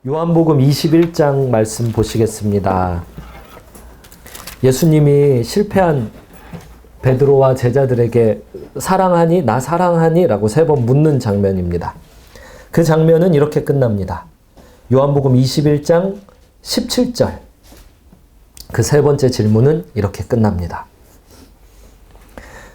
요한복음 21장 말씀 보시겠습니다. 예수님이 실패한 베드로와 제자들에게 사랑하니? 나 사랑하니? 라고 3번 묻는 장면입니다. 그 장면은 이렇게 끝납니다. 요한복음 21장 17절. 그 3번째 질문은 이렇게 끝납니다.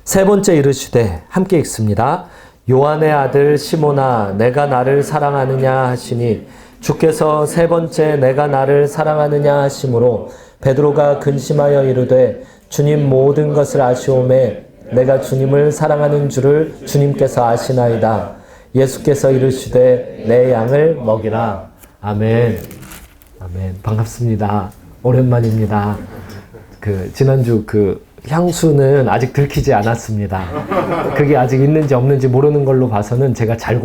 3번째 이르시되, 함께 읽습니다. 요한의 아들 시몬아, 내가 나를 사랑하느냐 하시니 주께서 3번째 내가 나를 사랑하느냐 하심으로 베드로가 근심하여 이르되, 주님 모든 것을 아시오매 내가 주님을 사랑하는 줄을 주님께서 아시나이다. 예수께서 이르시되 내 양을 먹이라. 아멘. 아멘. 반갑습니다. 오랜만입니다. 지난주 향수는 아직 들키지 않았습니다. 그게 아직 있는지 없는지 모르는 걸로 봐서는 제가 잘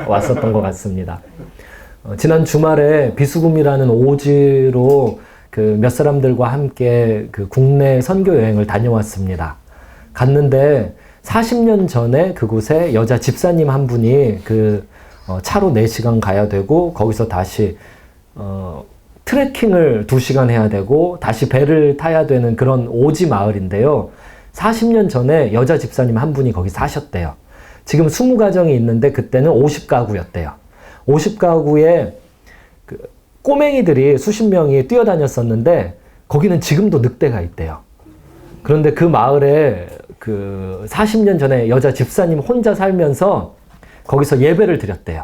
왔었던 것 같습니다. 지난 주말에 비수금이라는 오지로 몇 사람들과 함께 국내 선교 여행을 다녀왔습니다. 갔는데 40년 전에 그곳에 여자 집사님 한 분이 차로 4시간 가야 되고 거기서 다시 트레킹을 2시간 해야 되고 다시 배를 타야 되는 그런 오지 마을인데요. 40년 전에 여자 집사님 한 분이 거기 사셨대요. 지금 20가정이 있는데 그때는 50가구였대요. 50가구에 꼬맹이들이 수십 명이 뛰어다녔었는데 거기는 지금도 늑대가 있대요. 그런데 그 마을에 40년 전에 여자 집사님 혼자 살면서 거기서 예배를 드렸대요.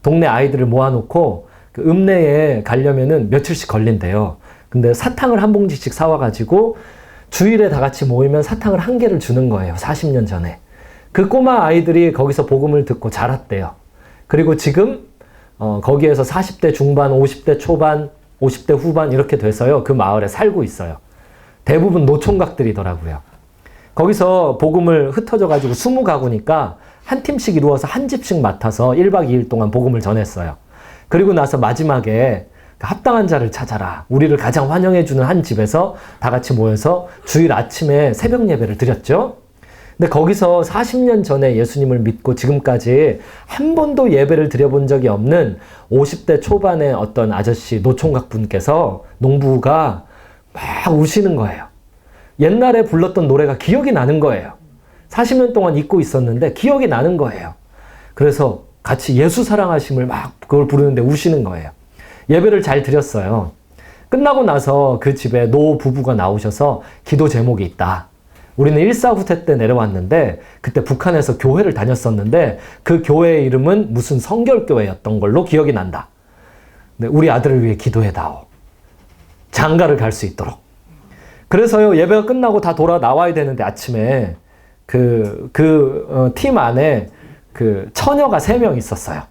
동네 아이들을 모아놓고 읍내에 가려면은 며칠씩 걸린대요. 근데 사탕을 한 봉지씩 사와가지고 주일에 다 같이 모이면 사탕을 1개를 주는 거예요. 40년 전에. 그 꼬마 아이들이 거기서 복음을 듣고 자랐대요. 그리고 지금 거기에서 40대 중반, 50대 초반, 50대 후반 이렇게 돼서요. 그 마을에 살고 있어요. 대부분 노총각들이더라고요. 거기서 복음을 흩어져가지고 20가구니까 한 팀씩 이루어서 한 집씩 맡아서 1박 2일 동안 복음을 전했어요. 그리고 나서 마지막에 합당한 자를 찾아라. 우리를 가장 환영해주는 한 집에서 다 같이 모여서 주일 아침에 새벽 예배를 드렸죠. 근데 거기서 40년 전에 예수님을 믿고 지금까지 한 번도 예배를 드려본 적이 없는 50대 초반의 어떤 아저씨 노총각 분께서, 농부가 막 우시는 거예요. 옛날에 불렀던 노래가 기억이 나는 거예요. 40년 동안 잊고 있었는데 기억이 나는 거예요. 그래서 같이 예수 사랑하심을 막 그걸 부르는데 우시는 거예요. 예배를 잘 드렸어요. 끝나고 나서 그 집에 노 부부가 나오셔서 기도 제목이 있다. 우리는 1사후퇴 때 내려왔는데 그때 북한에서 교회를 다녔었는데 그 교회의 이름은 무슨 성결교회였던 걸로 기억이 난다. 근데 우리 아들을 위해 기도해다오. 장가를 갈 수 있도록. 그래서요, 예배가 끝나고 다 돌아 나와야 되는데 아침에 팀 안에 처녀가 3명 있었어요.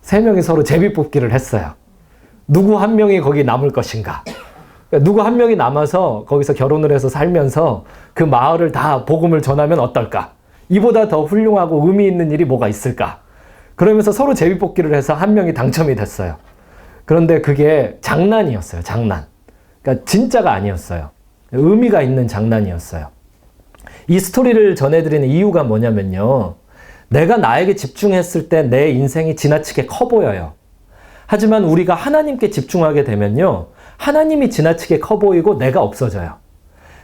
3명이 서로 제비뽑기를 했어요. 누구 한 명이 거기 남을 것인가. 누구 한 명이 남아서 거기서 결혼을 해서 살면서 그 마을을 다 복음을 전하면 어떨까? 이보다 더 훌륭하고 의미 있는 일이 뭐가 있을까? 그러면서 서로 제비뽑기를 해서 한 명이 당첨이 됐어요. 그런데 그게 장난이었어요. 장난. 그러니까 진짜가 아니었어요. 의미가 있는 장난이었어요. 이 스토리를 전해드리는 이유가 뭐냐면요. 내가 나에게 집중했을 때 내 인생이 지나치게 커 보여요. 하지만 우리가 하나님께 집중하게 되면요. 하나님이 지나치게 커 보이고 내가 없어져요.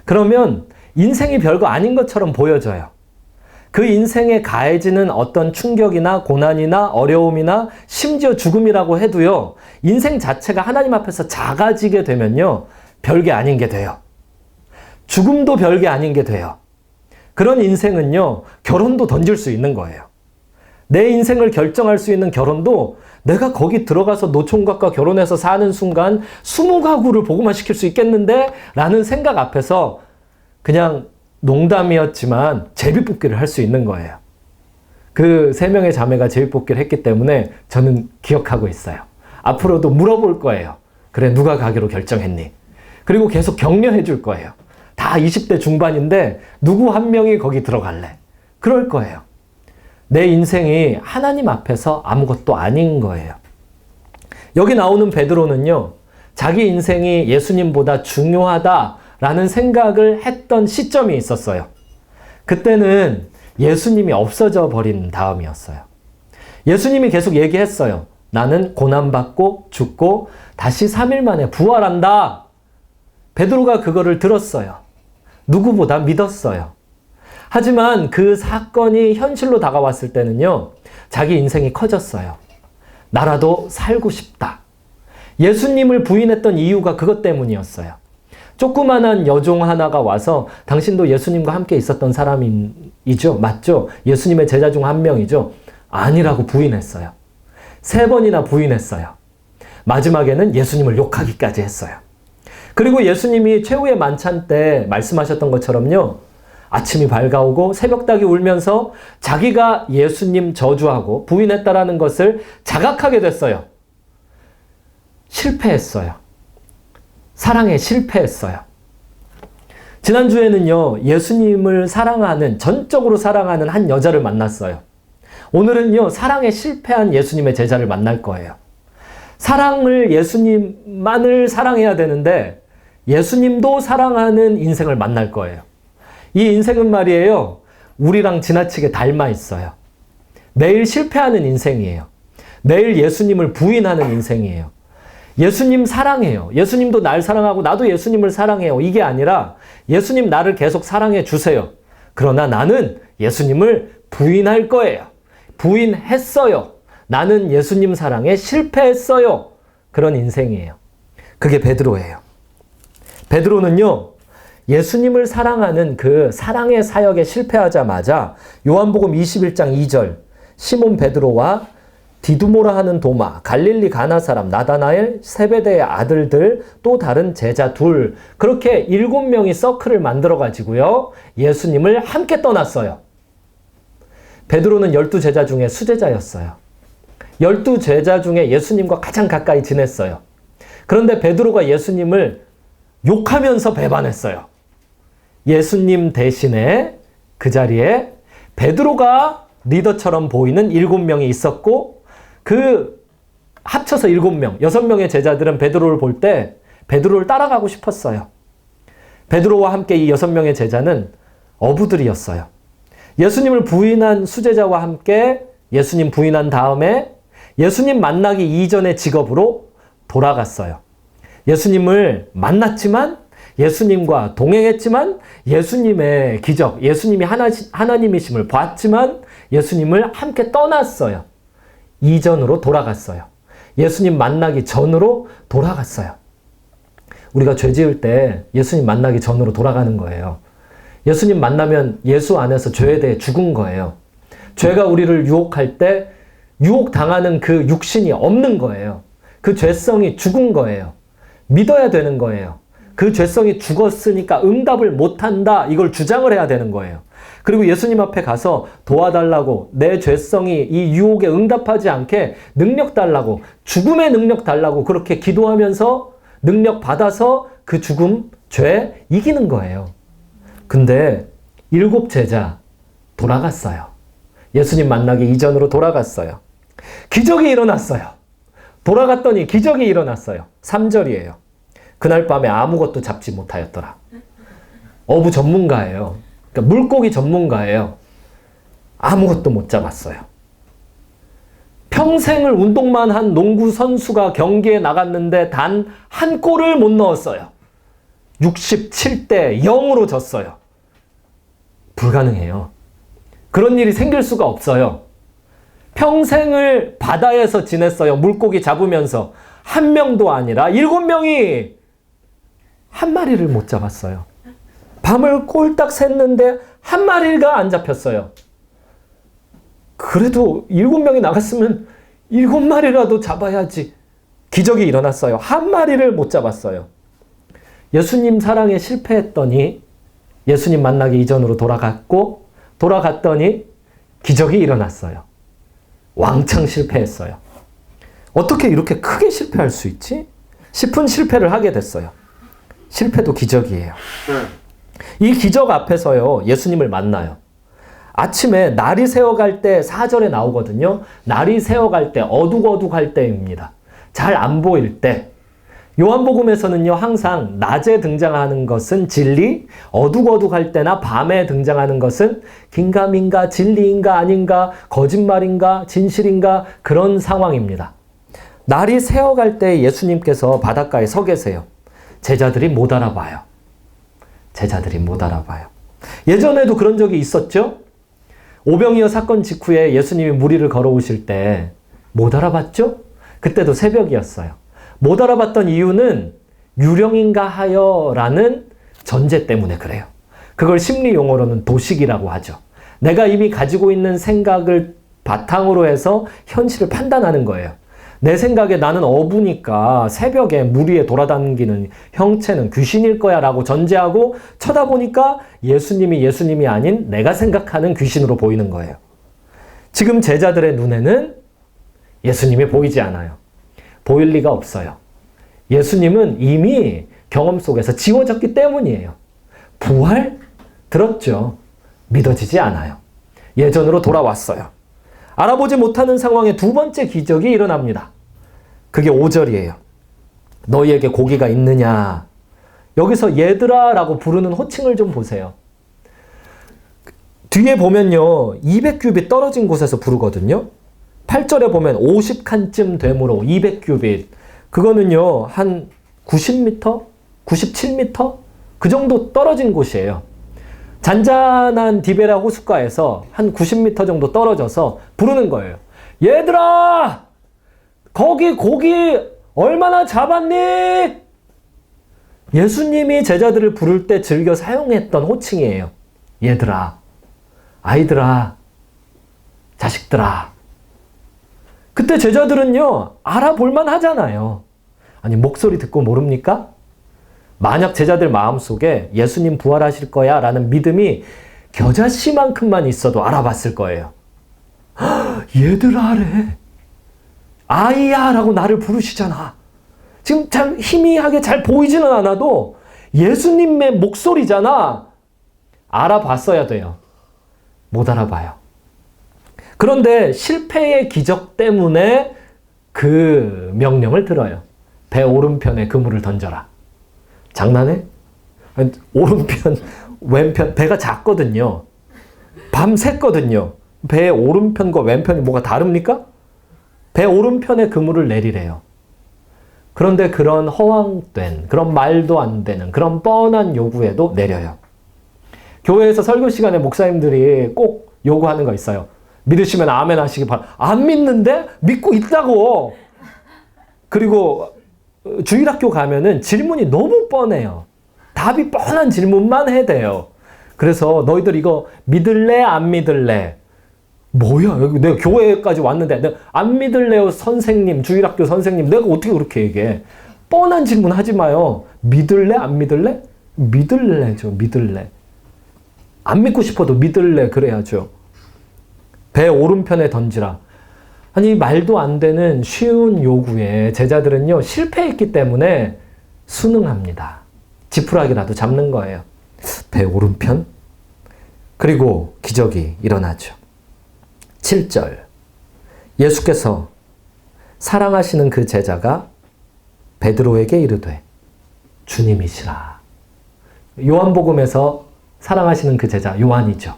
그러면 인생이 별거 아닌 것처럼 보여져요. 그 인생에 가해지는 어떤 충격이나 고난이나 어려움이나 심지어 죽음이라고 해도요. 인생 자체가 하나님 앞에서 작아지게 되면요. 별게 아닌 게 돼요. 죽음도 별게 아닌 게 돼요. 그런 인생은요. 결혼도 던질 수 있는 거예요. 내 인생을 결정할 수 있는 결혼도 내가 거기 들어가서 노총각과 결혼해서 사는 순간 20가구를 복음화시킬 수 있겠는데? 라는 생각 앞에서 그냥 농담이었지만 제비뽑기를 할 수 있는 거예요. 그 3명의 자매가 제비뽑기를 했기 때문에 저는 기억하고 있어요. 앞으로도 물어볼 거예요. 그래, 누가 가기로 결정했니? 그리고 계속 격려해 줄 거예요. 다 20대 중반인데 누구 한 명이 거기 들어갈래? 그럴 거예요. 내 인생이 하나님 앞에서 아무것도 아닌 거예요. 여기 나오는 베드로는요. 자기 인생이 예수님보다 중요하다라는 생각을 했던 시점이 있었어요. 그때는 예수님이 없어져 버린 다음이었어요. 예수님이 계속 얘기했어요. 나는 고난받고 죽고 다시 3일 만에 부활한다. 베드로가 그거를 들었어요. 누구보다 믿었어요. 하지만 그 사건이 현실로 다가왔을 때는요, 자기 인생이 커졌어요. 나라도 살고 싶다. 예수님을 부인했던 이유가 그것 때문이었어요. 조그만한 여종 하나가 와서 당신도 예수님과 함께 있었던 사람이죠? 맞죠? 예수님의 제자 중 한 명이죠? 아니라고 부인했어요. 3번이나 부인했어요. 마지막에는 예수님을 욕하기까지 했어요. 그리고 예수님이 최후의 만찬 때 말씀하셨던 것처럼요, 아침이 밝아오고 새벽닭이 울면서 자기가 예수님 저주하고 부인했다라는 것을 자각하게 됐어요. 실패했어요. 사랑에 실패했어요. 지난주에는요, 예수님을 사랑하는, 전적으로 사랑하는 한 여자를 만났어요. 오늘은요, 사랑에 실패한 예수님의 제자를 만날 거예요. 사랑을, 예수님만을 사랑해야 되는데 예수님도 사랑하는 인생을 만날 거예요. 이 인생은 말이에요, 우리랑 지나치게 닮아 있어요. 매일 실패하는 인생이에요. 매일 예수님을 부인하는 인생이에요. 예수님 사랑해요. 예수님도 날 사랑하고 나도 예수님을 사랑해요. 이게 아니라 예수님 나를 계속 사랑해 주세요. 그러나 나는 예수님을 부인할 거예요. 부인했어요. 나는 예수님 사랑에 실패했어요. 그런 인생이에요. 그게 베드로예요. 베드로는요, 예수님을 사랑하는 그 사랑의 사역에 실패하자마자 요한복음 21장 2절, 시몬 베드로와 디두모라 하는 도마, 갈릴리 가나 사람 나다나엘, 세베대의 아들들, 또 다른 제자 둘, 그렇게 7명이 서클을 만들어 가지고요, 예수님을 함께 떠났어요. 베드로는 12제자 중에 수제자였어요. 12제자 중에 예수님과 가장 가까이 지냈어요. 그런데 베드로가 예수님을 욕하면서 배반했어요. 예수님 대신에 그 자리에 베드로가 리더처럼 보이는 7명이 있었고, 그 합쳐서 7명, 6명의 제자들은 베드로를 볼 때 베드로를 따라가고 싶었어요. 베드로와 함께 이 6명의 제자는 어부들이었어요. 예수님을 부인한 수제자와 함께 예수님 부인한 다음에 예수님 만나기 이전의 직업으로 돌아갔어요. 예수님을 만났지만, 예수님과 동행했지만, 예수님의 기적, 예수님이 하나님이심을 봤지만 예수님을 함께 떠났어요. 이전으로 돌아갔어요. 예수님 만나기 전으로 돌아갔어요. 우리가 죄 지을 때 예수님 만나기 전으로 돌아가는 거예요. 예수님 만나면 예수 안에서 죄에 대해 죽은 거예요. 죄가 우리를 유혹할 때 유혹당하는 그 육신이 없는 거예요. 그 죄성이 죽은 거예요. 믿어야 되는 거예요. 그 죄성이 죽었으니까 응답을 못한다, 이걸 주장을 해야 되는 거예요. 그리고 예수님 앞에 가서 도와달라고, 내 죄성이 이 유혹에 응답하지 않게 능력 달라고, 죽음의 능력 달라고 그렇게 기도하면서 능력 받아서 그 죽음, 죄 이기는 거예요. 근데 7제자 돌아갔어요. 예수님 만나기 이전으로 돌아갔어요. 기적이 일어났어요. 돌아갔더니 기적이 일어났어요. 3절이에요. 그날 밤에 아무것도 잡지 못하였더라. 어부 전문가예요. 그러니까 물고기 전문가예요. 아무것도 못 잡았어요. 평생을 운동만 한 농구 선수가 경기에 나갔는데 단 한 골을 못 넣었어요. 67대 0으로 졌어요. 불가능해요. 그런 일이 생길 수가 없어요. 평생을 바다에서 지냈어요. 물고기 잡으면서. 한 명도 아니라 7명이 한 마리를 못 잡았어요. 밤을 꼴딱 샜는데 한 마리가 안 잡혔어요. 그래도 7명이 나갔으면 7마리라도 잡아야지. 기적이 일어났어요. 한 마리를 못 잡았어요. 예수님 사랑에 실패했더니 예수님 만나기 이전으로 돌아갔고, 돌아갔더니 기적이 일어났어요. 왕창 실패했어요. 어떻게 이렇게 크게 실패할 수 있지? 싶은 실패를 하게 됐어요. 실패도 기적이에요. 이 기적 앞에서요, 예수님을 만나요. 아침에 날이 새어갈 때 4절에 나오거든요. 날이 새어갈 때, 어둑어둑할 때입니다. 잘 안 보일 때. 요한복음에서는요, 항상 낮에 등장하는 것은 진리, 어둑어둑할 때나 밤에 등장하는 것은 긴가민가, 진리인가 아닌가, 거짓말인가, 진실인가, 그런 상황입니다. 날이 새어갈 때 예수님께서 바닷가에 서 계세요. 제자들이 못 알아봐요. 제자들이 못 알아봐요. 예전에도 그런 적이 있었죠? 오병이어 사건 직후에 예수님이 무리를 걸어오실 때 못 알아봤죠? 그때도 새벽이었어요. 못 알아봤던 이유는 유령인가 하여라는 전제 때문에 그래요. 그걸 심리 용어로는 도식이라고 하죠. 내가 이미 가지고 있는 생각을 바탕으로 해서 현실을 판단하는 거예요. 내 생각에 나는 어부니까 새벽에 물 위에 돌아다니는 형체는 귀신일 거야 라고 전제하고 쳐다보니까 예수님이 아닌 내가 생각하는 귀신으로 보이는 거예요. 지금 제자들의 눈에는 예수님이 보이지 않아요. 보일 리가 없어요. 예수님은 이미 경험 속에서 지워졌기 때문이에요. 부활? 들었죠. 믿어지지 않아요. 예전으로 돌아왔어요. 알아보지 못하는 상황에 두 번째 기적이 일어납니다. 그게 5절이에요. 너희에게 고기가 있느냐? 여기서 얘들아 라고 부르는 호칭을 좀 보세요. 뒤에 보면요. 200규빗 떨어진 곳에서 부르거든요. 8절에 보면 50칸쯤 되므로 200규빗. 그거는요. 한 90m? 97m? 그 정도 떨어진 곳이에요. 잔잔한 디베라 호숫가에서 한 90m 정도 떨어져서 부르는 거예요. 얘들아! 거기 고기 얼마나 잡았니? 예수님이 제자들을 부를 때 즐겨 사용했던 호칭이에요. 얘들아, 아이들아, 자식들아. 그때 제자들은요, 알아볼만 하잖아요. 아니, 목소리 듣고 모릅니까? 만약 제자들 마음속에 예수님 부활하실 거야 라는 믿음이 겨자씨만큼만 있어도 알아봤을 거예요. 얘들아래. 아이야 라고 나를 부르시잖아. 지금 잘 희미하게 잘 보이지는 않아도 예수님의 목소리잖아. 알아봤어야 돼요. 못 알아봐요. 그런데 실패의 기적 때문에 그 명령을 들어요. 배 오른편에 그물을 던져라. 장난해? 오른편, 왼편, 배가 작거든요. 밤샜거든요. 배의 오른편과 왼편이 뭐가 다릅니까? 배 오른편에 그물을 내리래요. 그런데 그런 허황된, 그런 말도 안 되는, 그런 뻔한 요구에도 내려요. 교회에서 설교 시간에 목사님들이 꼭 요구하는 거 있어요. 믿으시면 아멘 하시기 바랍니다. 안 믿는데? 믿고 있다고! 그리고 주일학교 가면은 질문이 너무 뻔해요. 답이 뻔한 질문만 해대요. 그래서 너희들 이거 믿을래? 안 믿을래? 뭐야? 여기 내가 교회까지 왔는데 내가 안 믿을래요? 선생님, 주일학교 선생님. 내가 어떻게 그렇게 얘기해? 뻔한 질문 하지 마요. 믿을래? 안 믿을래? 믿을래죠. 믿을래. 안 믿고 싶어도 믿을래. 그래야죠. 배 오른편에 던지라. 아니, 말도 안 되는 쉬운 요구에 제자들은요, 실패했기 때문에 순응합니다. 지푸라기라도 잡는 거예요. 배 오른편? 그리고 기적이 일어나죠. 7절. 예수께서 사랑하시는 그 제자가 베드로에게 이르되 주님이시라. 요한복음에서 사랑하시는 그 제자 요한이죠.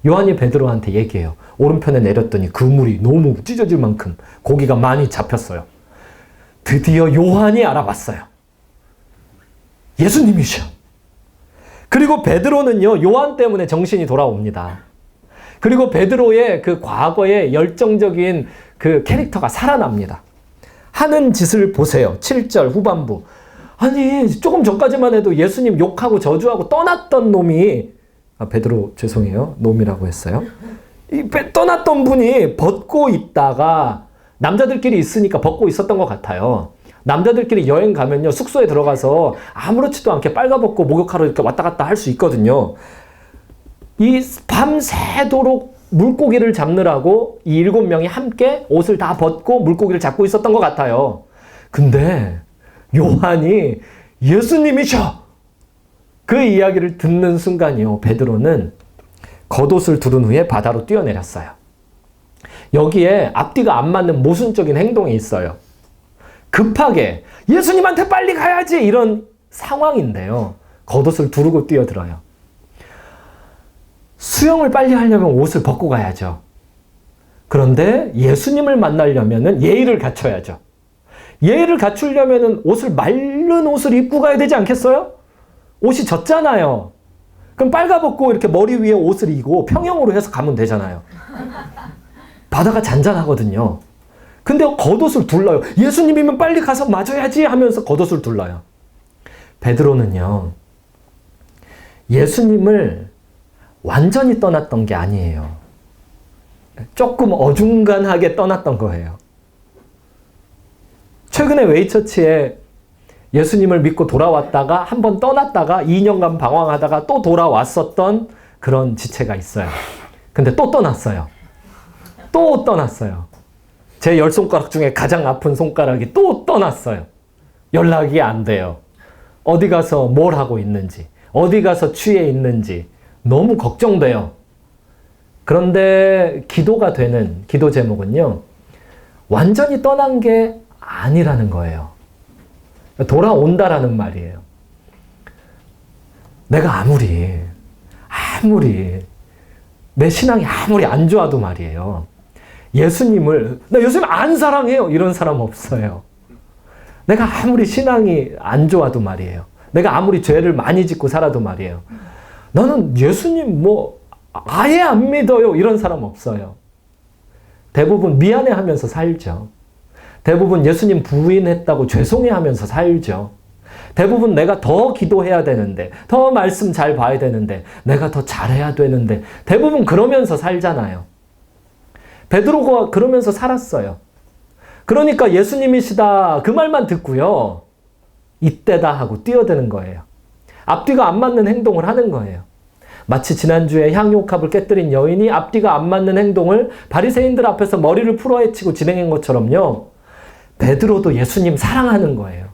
요한이 베드로한테 얘기해요. 오른편에 내렸더니 그물이 너무 찢어질 만큼 고기가 많이 잡혔어요. 드디어 요한이 알아봤어요. 예수님이셔. 그리고 베드로는요, 요한 때문에 정신이 돌아옵니다. 그리고 베드로의 그 과거의 열정적인 그 캐릭터가 살아납니다. 하는 짓을 보세요. 7절 후반부. 아니, 조금 전까지만 해도 예수님 욕하고 저주하고 떠났던 놈이, 베드로 죄송해요. 놈이라고 했어요. 떠났던 분이 벗고 있다가 남자들끼리 있으니까 벗고 있었던 것 같아요. 남자들끼리 여행 가면요, 숙소에 들어가서 아무렇지도 않게 빨가벗고 목욕하러 이렇게 왔다 갔다 할 수 있거든요. 이 밤새도록 물고기를 잡느라고 이 7명이 함께 옷을 다 벗고 물고기를 잡고 있었던 것 같아요. 근데 요한이 예수님이셔! 그 이야기를 듣는 순간이요, 베드로는 겉옷을 두른 후에 바다로 뛰어내렸어요. 여기에 앞뒤가 안 맞는 모순적인 행동이 있어요. 급하게 예수님한테 빨리 가야지 이런 상황인데요. 겉옷을 두르고 뛰어들어요. 수영을 빨리 하려면 옷을 벗고 가야죠. 그런데 예수님을 만나려면 예의를 갖춰야죠. 예의를 갖추려면 옷을 마른 옷을 입고 가야 되지 않겠어요? 옷이 젖잖아요. 그럼 빨가벗고 이렇게 머리 위에 옷을 이고 평형으로 해서 가면 되잖아요. 바다가 잔잔하거든요. 근데 겉옷을 둘러요. 예수님이면 빨리 가서 맞아야지 하면서 겉옷을 둘러요. 베드로는요, 예수님을 완전히 떠났던 게 아니에요. 조금 어중간하게 떠났던 거예요. 최근에 웨이처치에 예수님을 믿고 돌아왔다가 한번 떠났다가 2년간 방황하다가 또 돌아왔었던 그런 지체가 있어요. 근데 또 떠났어요. 또 떠났어요. 제 10손가락 중에 가장 아픈 손가락이 또 떠났어요. 연락이 안 돼요. 어디 가서 뭘 하고 있는지, 어디 가서 취해 있는지 너무 걱정돼요. 그런데 기도가 되는 기도 제목은요, 완전히 떠난 게 아니라는 거예요. 돌아온다라는 말이에요. 내가 아무리 내 신앙이 아무리 안 좋아도 말이에요. 나 예수님 안 사랑해요. 이런 사람 없어요. 내가 아무리 신앙이 안 좋아도 말이에요. 내가 아무리 죄를 많이 짓고 살아도 말이에요. 나는 예수님 아예 안 믿어요. 이런 사람 없어요. 대부분 미안해하면서 살죠. 대부분 예수님 부인했다고 죄송해하면서 살죠. 대부분 내가 더 기도해야 되는데, 더 말씀 잘 봐야 되는데, 내가 더 잘해야 되는데, 대부분 그러면서 살잖아요. 베드로가 그러면서 살았어요. 그러니까 예수님이시다 그 말만 듣고요, 이때다 하고 뛰어드는 거예요. 앞뒤가 안 맞는 행동을 하는 거예요. 마치 지난주에 향유옥합을 깨뜨린 여인이 앞뒤가 안 맞는 행동을 바리새인들 앞에서 머리를 풀어헤치고 진행한 것처럼요, 베드로도 예수님 사랑하는 거예요.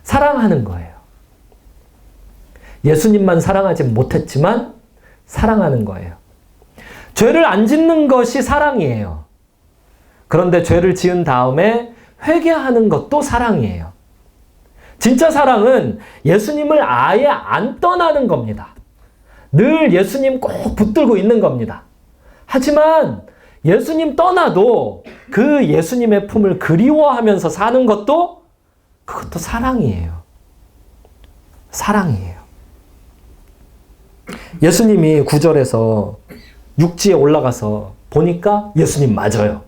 사랑하는 거예요. 예수님만 사랑하지 못했지만 사랑하는 거예요. 죄를 안 짓는 것이 사랑이에요. 그런데 죄를 지은 다음에 회개하는 것도 사랑이에요. 진짜 사랑은 예수님을 아예 안 떠나는 겁니다. 늘 예수님 꼭 붙들고 있는 겁니다. 하지만 예수님 떠나도 그 예수님의 품을 그리워하면서 사는 것도 그것도 사랑이에요. 사랑이에요. 예수님이 9절에서 육지에 올라가서 보니까 예수님 맞아요.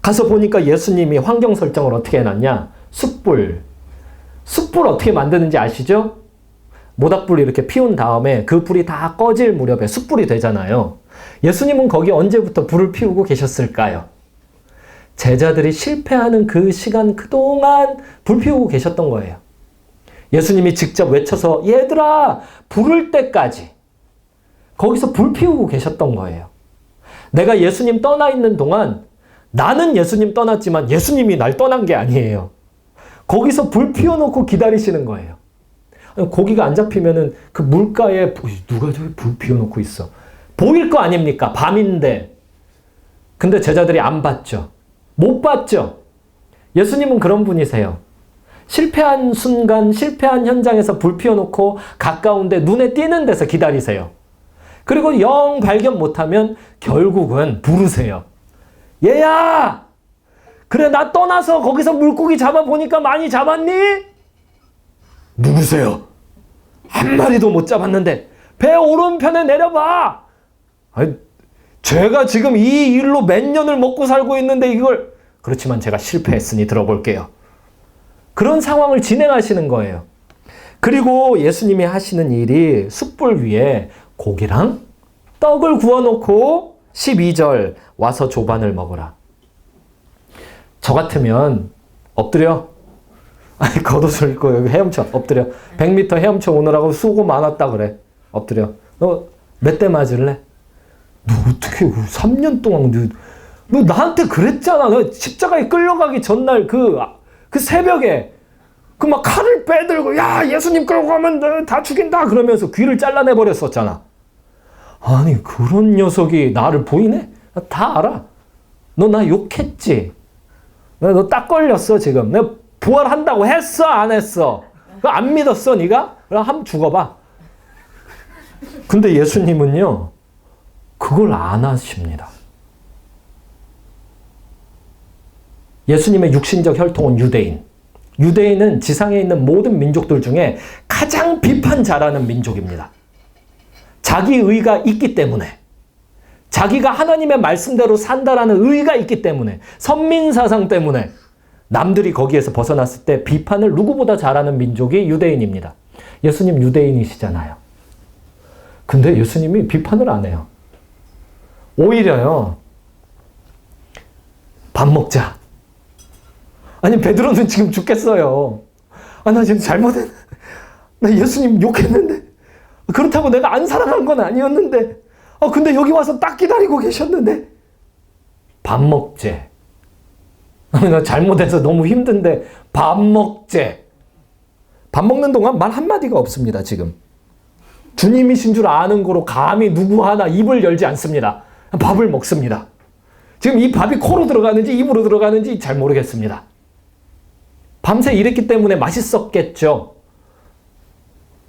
가서 보니까 예수님이 환경 설정을 어떻게 해놨냐? 숯불 어떻게 만드는지 아시죠? 모닥불 이렇게 피운 다음에 그 불이 다 꺼질 무렵에 숯불이 되잖아요. 예수님은 거기 언제부터 불을 피우고 계셨을까요? 제자들이 실패하는 그 시간 그동안 불 피우고 계셨던 거예요. 예수님이 직접 외쳐서 얘들아 부를 때까지 거기서 불 피우고 계셨던 거예요. 내가 예수님 떠나 있는 동안 나는 예수님 떠났지만 예수님이 날 떠난 게 아니에요. 거기서 불 피워놓고 기다리시는 거예요. 고기가 안 잡히면은 그 물가에 누가 저기 불 피워놓고 있어. 보일 거 아닙니까? 밤인데. 근데 제자들이 안 봤죠. 못 봤죠. 예수님은 그런 분이세요. 실패한 순간, 실패한 현장에서 불 피워놓고 가까운데 눈에 띄는 데서 기다리세요. 그리고 영 발견 못하면 결국은 부르세요. 얘야! 그래 나 떠나서 거기서 물고기 잡아보니까 많이 잡았니? 누구세요? 한 마리도 못 잡았는데 배 오른편에 내려봐. 아니, 제가 지금 이 일로 몇 년을 먹고 살고 있는데 이걸. 그렇지만 제가 실패했으니 들어볼게요. 그런 상황을 진행하시는 거예요. 그리고 예수님이 하시는 일이 숯불 위에 고기랑 떡을 구워놓고 12절 와서 조반을 먹으라. 저 같으면 엎드려. 아니 겉옷을 입고 여기 헤엄쳐. 엎드려. 100m 헤엄쳐 오느라고 수고 많았다 그래. 엎드려. 너 몇 대 맞을래? 너 어떻게 3년 동안 너 나한테 그랬잖아. 너 십자가에 끌려가기 전날 그 새벽에 그 막 칼을 빼들고 야 예수님 끌고 가면 너 다 죽인다 그러면서 귀를 잘라내 버렸었잖아. 아니 그런 녀석이 나를 보이네? 다 알아. 너 나 욕했지? 너 딱 걸렸어 지금. 내가 부활한다고 했어 안 했어? 그거 안 믿었어 네가? 그럼 한번 죽어봐. 근데 예수님은요 그걸 안 하십니다. 예수님의 육신적 혈통은 유대인. 유대인은 지상에 있는 모든 민족들 중에 가장 비판 잘하는 민족입니다. 자기 의가 있기 때문에, 자기가 하나님의 말씀대로 산다라는 의가 있기 때문에, 선민사상 때문에 남들이 거기에서 벗어났을 때 비판을 누구보다 잘하는 민족이 유대인입니다. 예수님 유대인이시잖아요. 근데 예수님이 비판을 안 해요. 오히려요, 밥 먹자. 아니, 베드로는 지금 죽겠어요. 아, 나 지금 잘못했, 나 예수님 욕했는데, 그렇다고 내가 안 사랑한 건 아니었는데, 근데 여기 와서 딱 기다리고 계셨는데, 밥 먹재. 나 잘못해서 너무 힘든데, 밥 먹재. 밥 먹는 동안 말 한마디가 없습니다, 지금. 주님이신 줄 아는 거로 감히 누구 하나 입을 열지 않습니다. 밥을 먹습니다. 지금 이 밥이 코로 들어가는지 입으로 들어가는지 잘 모르겠습니다. 밤새 일했기 때문에 맛있었겠죠.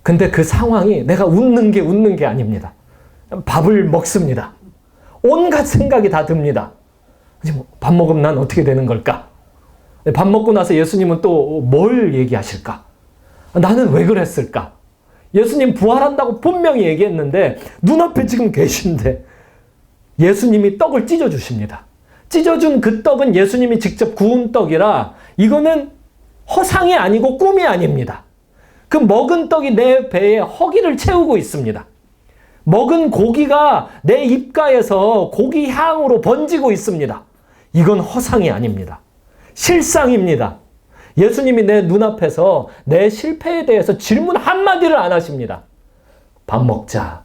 근데 그 상황이 내가 웃는 게 아닙니다. 밥을 먹습니다. 온갖 생각이 다 듭니다. 밥 먹으면 난 어떻게 되는 걸까? 밥 먹고 나서 예수님은 또 뭘 얘기하실까? 나는 왜 그랬을까? 예수님 부활한다고 분명히 얘기했는데 눈앞에 지금 계신데 예수님이 떡을 찢어주십니다. 찢어준 그 떡은 예수님이 직접 구운 떡이라 이거는 허상이 아니고 꿈이 아닙니다. 그 먹은 떡이 내 배에 허기를 채우고 있습니다. 먹은 고기가 내 입가에서 고기 향으로 번지고 있습니다. 이건 허상이 아닙니다. 실상입니다. 예수님이 내 눈앞에서 내 실패에 대해서 질문 한마디를 안 하십니다. 밥 먹자.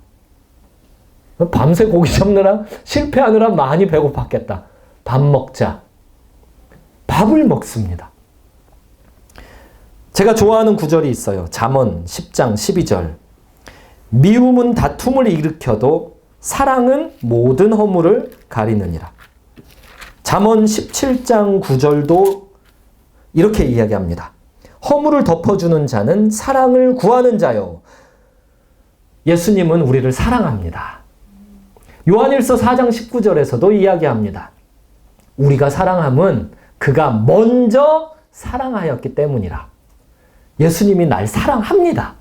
밤새 고기 잡느라 실패하느라 많이 배고팠겠다. 밥 먹자. 밥을 먹습니다. 제가 좋아하는 구절이 있어요. 잠언 10장 12절. 미움은 다툼을 일으켜도 사랑은 모든 허물을 가리느니라. 잠언 17장 9절도 이렇게 이야기합니다. 허물을 덮어주는 자는 사랑을 구하는 자요. 예수님은 우리를 사랑합니다. 요한일서 4장 19절에서도 이야기합니다. 우리가 사랑함은 그가 먼저 사랑하였기 때문이라. 예수님이 날 사랑합니다.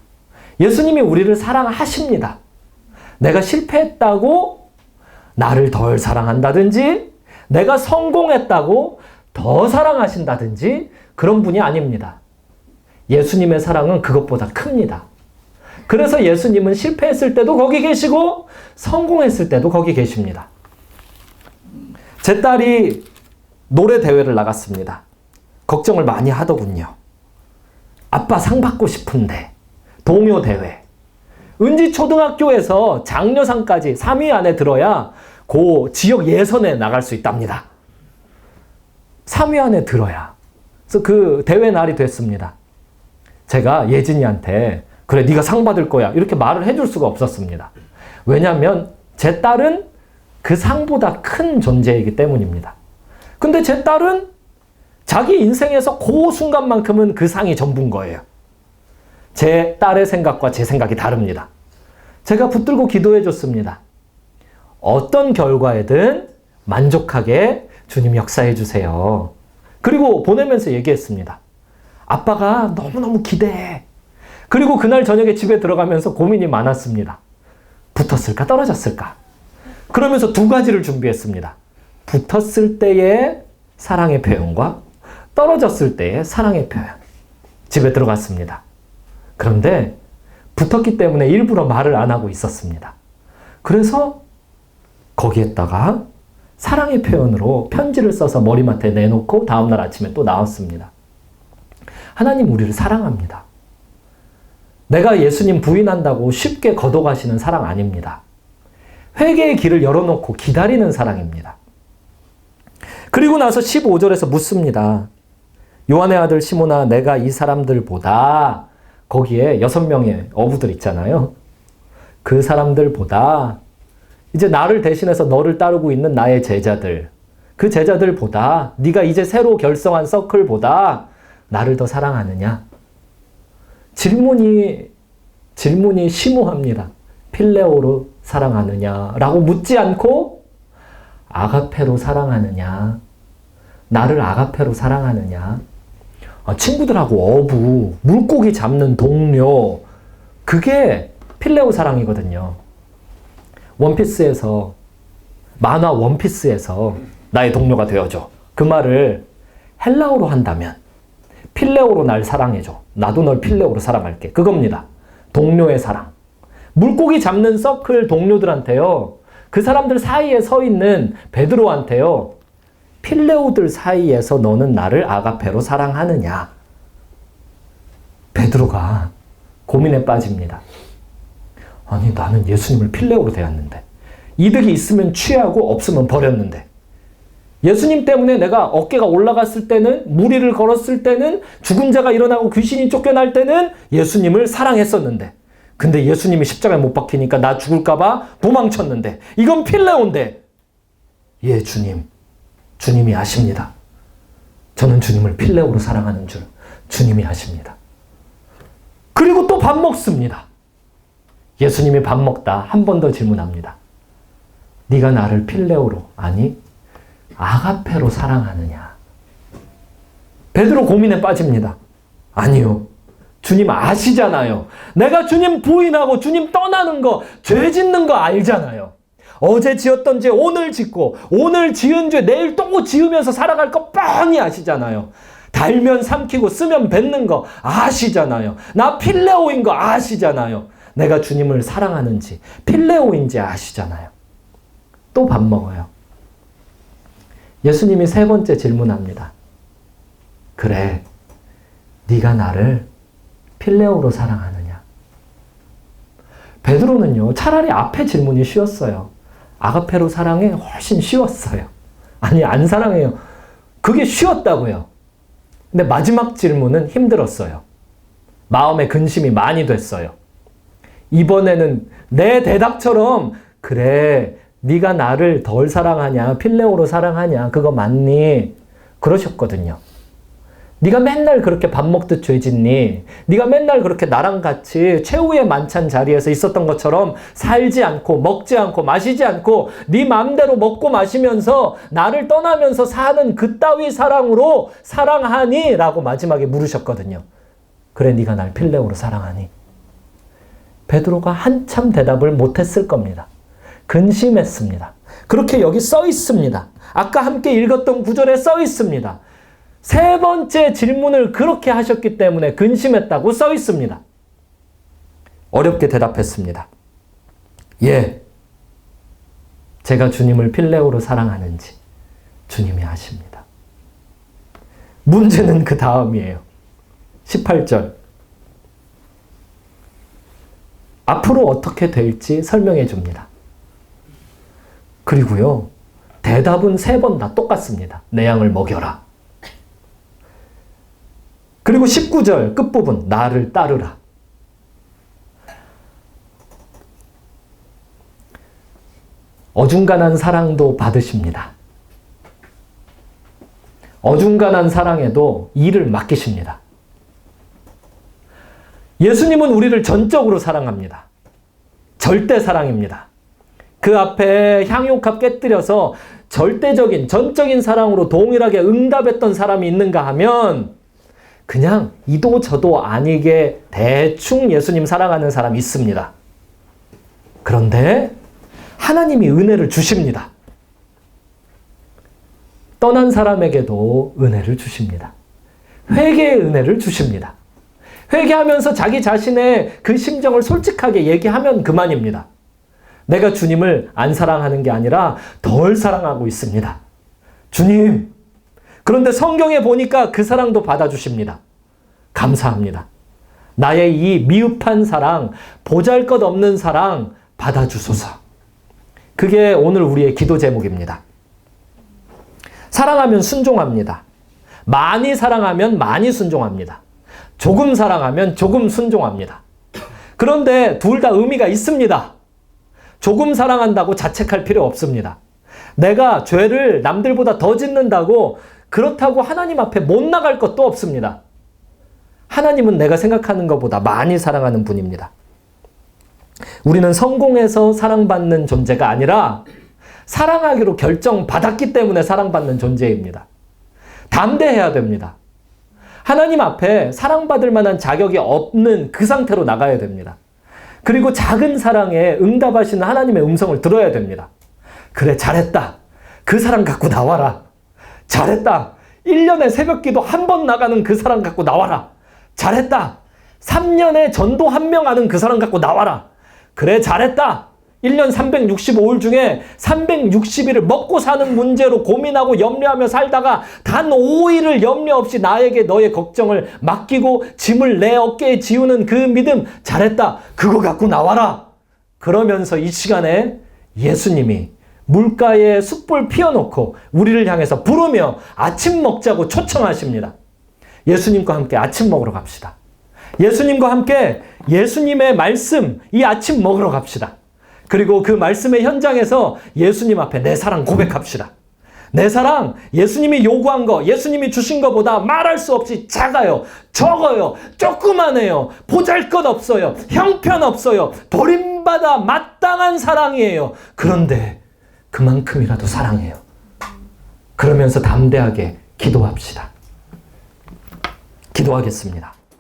예수님이 우리를 사랑하십니다. 내가 실패했다고 나를 덜 사랑한다든지, 내가 성공했다고 더 사랑하신다든지 그런 분이 아닙니다. 예수님의 사랑은 그것보다 큽니다. 그래서 예수님은 실패했을 때도 거기 계시고 성공했을 때도 거기 계십니다. 제 딸이 노래 대회를 나갔습니다. 걱정을 많이 하더군요. 아빠 상 받고 싶은데 동요 대회. 은지초등학교에서 장려상까지 3위 안에 들어야 그 지역 예선에 나갈 수 있답니다. 3위 안에 들어야. 그래서 그 대회 날이 됐습니다. 제가 예진이한테 그래 네가 상 받을 거야 이렇게 말을 해줄 수가 없었습니다. 왜냐하면 제 딸은 그 상보다 큰 존재이기 때문입니다. 근데 제 딸은 자기 인생에서 그 순간만큼은 그 상이 전부인 거예요. 제 딸의 생각과 제 생각이 다릅니다. 제가 붙들고 기도해 줬습니다. 어떤 결과에든 만족하게 주님 역사해 주세요. 그리고 보내면서 얘기했습니다. 아빠가 너무너무 기대해. 그리고 그날 저녁에 집에 들어가면서 고민이 많았습니다. 붙었을까 떨어졌을까? 그러면서 두 가지를 준비했습니다. 붙었을 때의 사랑의 표현과 떨어졌을 때의 사랑의 표현. 집에 들어갔습니다. 그런데 붙었기 때문에 일부러 말을 안 하고 있었습니다. 그래서 거기에다가 사랑의 표현으로 편지를 써서 머리맡에 내놓고 다음날 아침에 또 나왔습니다. 하나님 우리를 사랑합니다. 내가 예수님 부인한다고 쉽게 걷어가시는 사랑 아닙니다. 회개의 길을 열어놓고 기다리는 사랑입니다. 그리고 나서 15절에서 묻습니다. 요한의 아들 시몬아, 내가 이 사람들보다, 거기에 6명의 어부들 있잖아요. 그 사람들보다 이제 나를 대신해서 너를 따르고 있는 나의 제자들, 그 제자들보다, 네가 이제 새로 결성한 서클보다 나를 더 사랑하느냐? 질문이 심오합니다. 필레오로 사랑하느냐라고 묻지 않고 아가페로 사랑하느냐, 나를 아가페로 사랑하느냐? 친구들하고 어부, 물고기 잡는 동료, 그게 필레오 사랑이거든요. 원피스에서, 만화 원피스에서 나의 동료가 되어줘. 그 말을 헬라어로 한다면 필레오로 날 사랑해줘. 나도 널 필레오로 사랑할게. 그겁니다. 동료의 사랑. 물고기 잡는 서클 동료들한테요. 그 사람들 사이에 서 있는 베드로한테요. 필레오들 사이에서 너는 나를 아가페로 사랑하느냐? 베드로가 고민에 빠집니다. 아니, 나는 예수님을 필레오로 대했는데, 이득이 있으면 취하고 없으면 버렸는데, 예수님 때문에 내가 어깨가 올라갔을 때는, 무리를 걸었을 때는, 죽은 자가 일어나고 귀신이 쫓겨날 때는 예수님을 사랑했었는데, 근데 예수님이 십자가에 못 박히니까 나 죽을까봐 도망쳤는데, 이건 필레오인데, 예, 주님이 아십니다. 저는 주님을 필레오로 사랑하는 줄 주님이 아십니다. 그리고 또 밥 먹습니다. 예수님이 밥 먹다 한 번 더 질문합니다. 네가 나를 필레오로, 아니 아가페로 사랑하느냐? 베드로 고민에 빠집니다. 아니요. 주님 아시잖아요. 내가 주님 부인하고 주님 떠나는 거, 죄 짓는 거 알잖아요. 어제 지었던 죄 오늘 짓고, 오늘 지은 죄 내일 또 지으면서 살아갈 거 뻔히 아시잖아요. 달면 삼키고 쓰면 뱉는 거 아시잖아요. 나 필레오인 거 아시잖아요. 내가 주님을 사랑하는지 필레오인지 아시잖아요. 또 밥 먹어요. 예수님이 세 번째 질문합니다. 그래, 네가 나를 필레오로 사랑하느냐? 베드로는요, 차라리 앞에 질문이 쉬웠어요. 아가페로 사랑해? 훨씬 쉬웠어요. 아니, 안 사랑해요. 그게 쉬웠다고요. 근데 마지막 질문은 힘들었어요. 마음에 근심이 많이 됐어요. 이번에는 내 대답처럼, 그래, 네가 나를 덜 사랑하냐? 필레오로 사랑하냐? 그거 맞니? 그러셨거든요. 네가 맨날 그렇게 밥 먹듯 죄 짓니? 네가 맨날 그렇게 나랑 같이 최후의 만찬 자리에서 있었던 것처럼 살지 않고 먹지 않고 마시지 않고 네 마음대로 먹고 마시면서 나를 떠나면서 사는 그따위 사랑으로 사랑하니? 라고 마지막에 물으셨거든요. 그래, 네가 날 필레오로 사랑하니? 베드로가 한참 대답을 못했을 겁니다. 근심했습니다. 그렇게 여기 써 있습니다. 아까 함께 읽었던 구절에 써 있습니다. 세 번째 질문을 그렇게 하셨기 때문에 근심했다고 써 있습니다. 어렵게 대답했습니다. 예, 제가 주님을 필레오로 사랑하는지 주님이 아십니다. 문제는 그 다음이에요. 18절. 앞으로 어떻게 될지 설명해 줍니다. 그리고요, 대답은 세 번 다 똑같습니다. 내 양을 먹여라. 그리고 19절 끝부분, 나를 따르라. 어중간한 사랑도 받으십니다. 어중간한 사랑에도 일을 맡기십니다. 예수님은 우리를 전적으로 사랑합니다. 절대 사랑입니다. 그 앞에 향유값 깨뜨려서 절대적인, 전적인 사랑으로 동일하게 응답했던 사람이 있는가 하면 그냥 이도 저도 아니게 대충 예수님 사랑하는 사람이 있습니다. 그런데 하나님이 은혜를 주십니다. 떠난 사람에게도 은혜를 주십니다. 회개의 은혜를 주십니다. 회개하면서 자기 자신의 그 심정을 솔직하게 얘기하면 그만입니다. 내가 주님을 안 사랑하는 게 아니라 덜 사랑하고 있습니다. 주님, 그런데 성경에 보니까 그 사랑도 받아주십니다. 감사합니다. 나의 이 미흡한 사랑, 보잘것없는 사랑 받아주소서. 그게 오늘 우리의 기도 제목입니다. 사랑하면 순종합니다. 많이 사랑하면 많이 순종합니다. 조금 사랑하면 조금 순종합니다. 그런데 둘 다 의미가 있습니다. 조금 사랑한다고 자책할 필요 없습니다. 내가 죄를 남들보다 더 짓는다고 그렇다고 하나님 앞에 못 나갈 것도 없습니다. 하나님은 내가 생각하는 것보다 많이 사랑하는 분입니다. 우리는 성공해서 사랑받는 존재가 아니라 사랑하기로 결정받았기 때문에 사랑받는 존재입니다. 담대해야 됩니다. 하나님 앞에 사랑받을 만한 자격이 없는 그 상태로 나가야 됩니다. 그리고 작은 사랑에 응답하시는 하나님의 음성을 들어야 됩니다. 그래, 잘했다. 그 사랑 갖고 나와라. 잘했다. 1년에 새벽기도 한 번 나가는 그 사랑 갖고 나와라. 잘했다. 3년에 전도 1명 하는 그 사람 갖고 나와라. 그래, 잘했다. 1년 365일 중에 360일을 먹고 사는 문제로 고민하고 염려하며 살다가 단 5일을 염려 없이 나에게 너의 걱정을 맡기고 짐을 내 어깨에 지우는 그 믿음, 잘했다. 그거 갖고 나와라. 그러면서 이 시간에 예수님이 물가에 숯불 피워놓고 우리를 향해서 부르며 아침 먹자고 초청하십니다. 예수님과 함께 아침 먹으러 갑시다. 예수님과 함께 예수님의 말씀, 이 아침 먹으러 갑시다. 그리고 그 말씀의 현장에서 예수님 앞에 내 사랑 고백합시다. 내 사랑, 예수님이 요구한 거, 예수님이 주신 것보다 말할 수 없이 작아요. 적어요. 조그만해요. 보잘것없어요. 형편없어요. 버림받아 마땅한 사랑이에요. 그런데 그만큼이라도 사랑해요. 그러면서 담대하게 기도합시다. 기도하겠습니다.